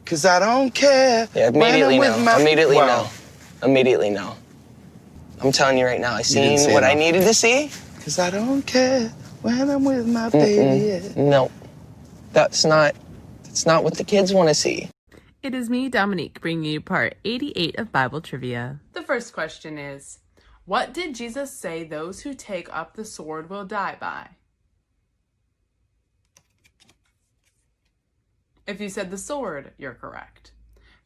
'Cause I don't care. Yeah, immediately when I'm no. with Immediately Wow. no. Immediately no. I'm telling you right now, I seen what I needed to see. 'Cause I don't care when I'm with my baby. Yeah. No. That's not what the kids want to see. It is me, Dominique, bringing you part 88 of Bible Trivia. The first question is, what did Jesus say those who take up the sword will die by? If you said the sword, you're correct.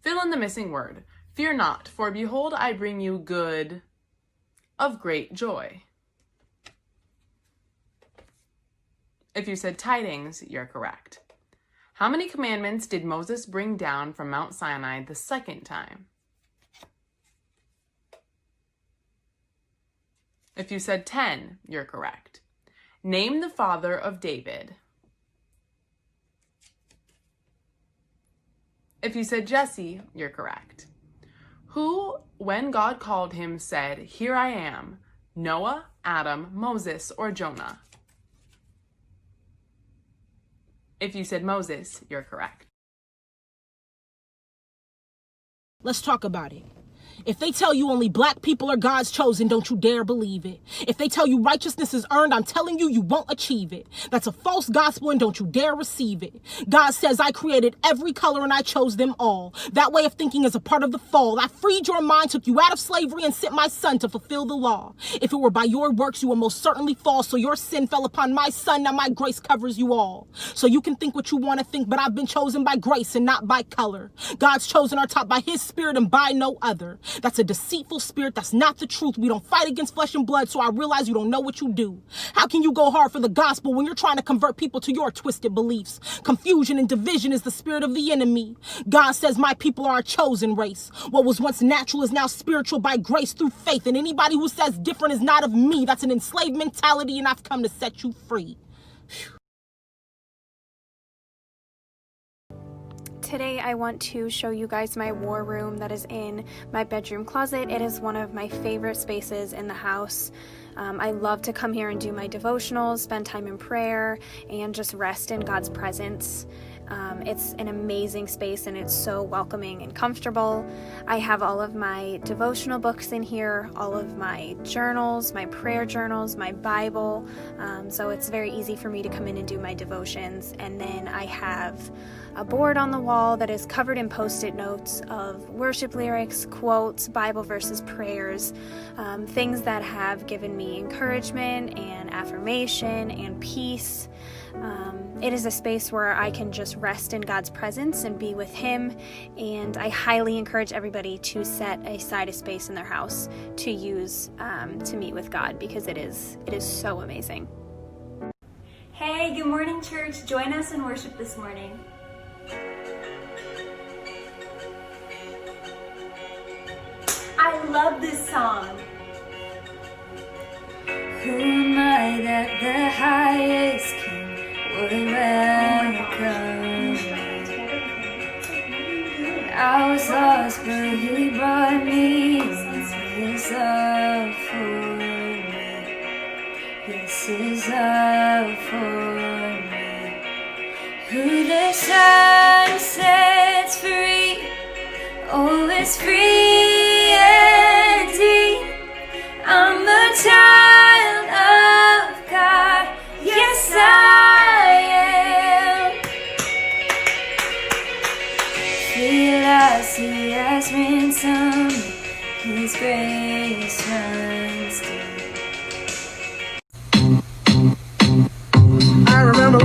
Fill in the missing word. Fear not, for behold, I bring you good of great joy. If you said tidings, you're correct. How many commandments did Moses bring down from Mount Sinai the second time? If you said 10, you're correct. Name the father of David. If you said Jesse, you're correct. Who, when God called him, said, "Here I am"? Noah, Adam, Moses, or Jonah? If you said Moses, you're correct. Let's talk about it. If they tell you only black people are God's chosen, don't you dare believe it. If they tell you righteousness is earned, I'm telling you, you won't achieve it. That's a false gospel and don't you dare receive it. God says I created every color and I chose them all. That way of thinking is a part of the fall. I freed your mind, took you out of slavery and sent my son to fulfill the law. If it were by your works, you will most certainly fall. So your sin fell upon my son. Now my grace covers you all. So you can think what you want to think, but I've been chosen by grace and not by color. God's chosen are taught by his spirit and by no other. That's a deceitful spirit. That's not the truth. We don't fight against flesh and blood, so I realize you don't know what you do. How can you go hard for the gospel when you're trying to convert people to your twisted beliefs? Confusion and division is the spirit of the enemy. God says my people are a chosen race. What was once natural is now spiritual by grace through faith, and anybody who says different is not of me. That's an enslaved mentality, and I've come to set you free. Today I want to show you guys my war room that is in my bedroom closet. It is one of my favorite spaces in the house. I love to come here and do my devotionals, spend time in prayer, and just rest in God's presence. It's an amazing space and it's so welcoming and comfortable. I have all of my devotional books in here, all of my journals, my prayer journals, my Bible. So it's very easy for me to come in and do my devotions. And then I have a board on the wall that is covered in post-it notes of worship lyrics, quotes, Bible verses, prayers, things that have given me encouragement and affirmation and peace. It is a space where I can just rest in God's presence and be with him, and I highly encourage everybody to set aside a space in their house to use to meet with God, because it is so amazing. Hey, good morning, church. Join us in worship this morning. I love this song. Who am I that the highest king would welcome me? I was lost, but he brought me his love for me. Yes, his love for me. Who the Son sets free, oh, is free indeed. I'm a child of God, yes I am. Feel as he has ransomed, his grace runs deep. I remember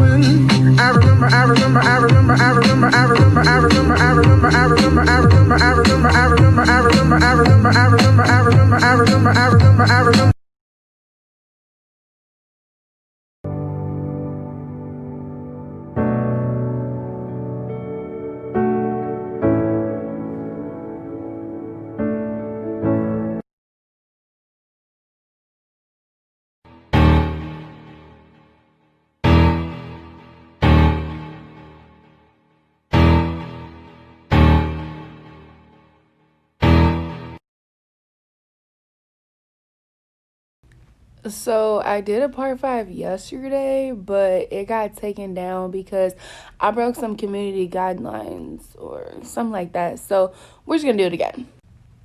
So I did a part 5 yesterday, but it got taken down because I broke some community guidelines or something like that. So we're just gonna do it again.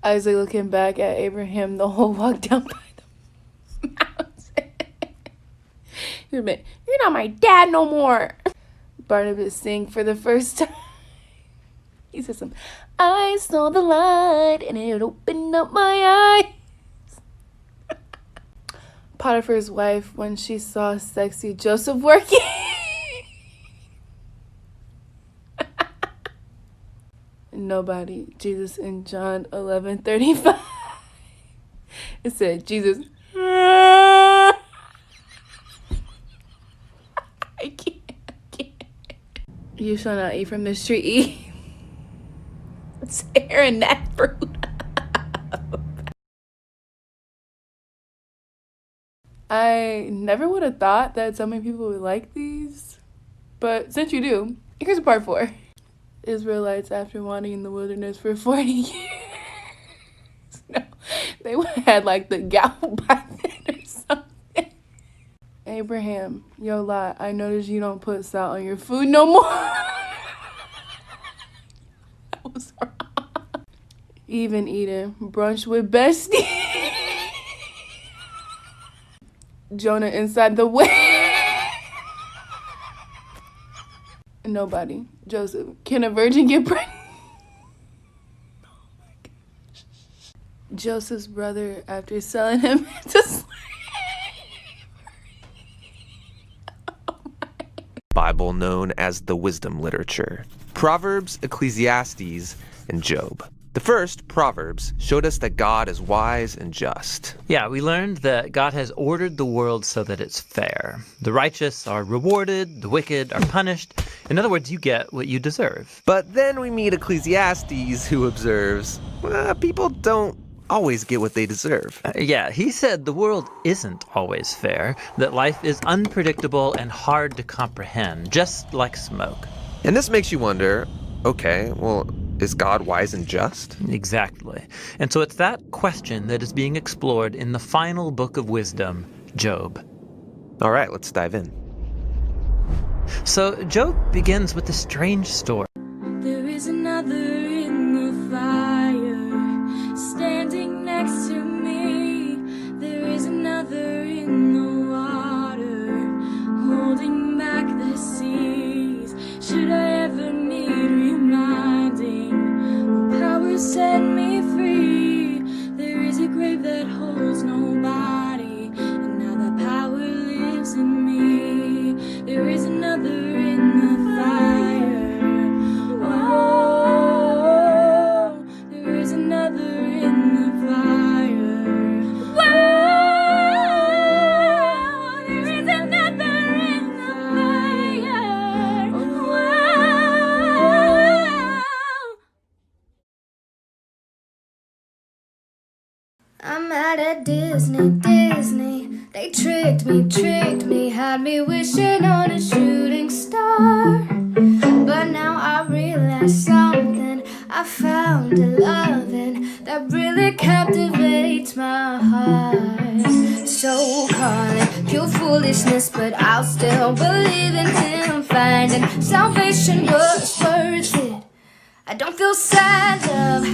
Isaac looking back at Abraham the whole walk down by the mountain. You're not my dad no more. Barnabas sing for the first time. He says something. I saw the light and it opened up my eyes. Potiphar's wife, when she saw sexy Joseph working. Nobody. Jesus in John 11:35. It said, Jesus. I can't. You shall not eat from this tree. It's tearing that fruit. I never would have thought that so many people would like these, but since you do, here's part 4. Israelites, after wandering in the wilderness for 40 years. No, they would have had like the gout by then or something. Abraham, yo Lot, I noticed you don't put salt on your food no more. That was wrong. Even eating brunch with bestie. Jonah inside the way. Nobody. Joseph, can a virgin get pregnant? Oh my gosh. Joseph's brother, after selling him to slavery. Bible known as the wisdom literature. Proverbs, Ecclesiastes, and Job. The first, Proverbs, showed us that God is wise and just. Yeah, we learned that God has ordered the world so that it's fair. The righteous are rewarded, the wicked are punished. In other words, you get what you deserve. But then we meet Ecclesiastes, who observes, people don't always get what they deserve. Yeah, he said the world isn't always fair, that life is unpredictable and hard to comprehend, just like smoke. And this makes you wonder, okay, well, is God wise and just? Exactly. And so it's that question that is being explored in the final book of wisdom, Job. All right, let's dive in. So Job begins with a strange story. There is another in the fire, standing next to me. There is another in the water, holding back the seas. Should I ever need reminding? Will power set me free? There is a grave that holds nobody, and now that power lives in me. There is another in the fire. Oh, there is another in the fire. Whoa, there is another in the fire. Whoa. I'm mad at Disney. They tricked me, had me wishing on a shooting star. But now I realize something. I found a loving that really captivates my heart. So call it pure foolishness, but I'll still believe in him. Finding salvation was worth it. I don't feel sad love,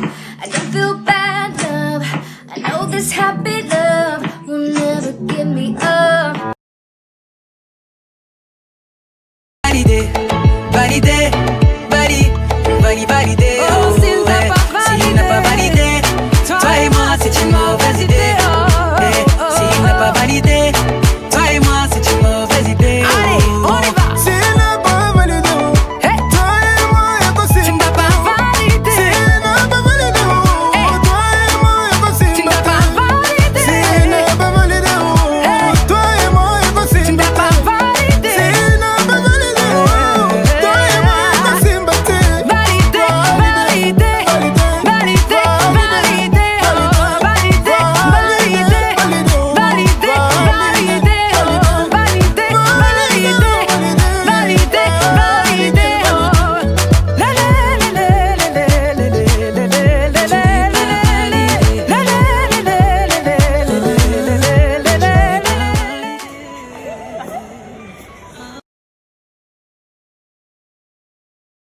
I don't feel bad love. I know this happy love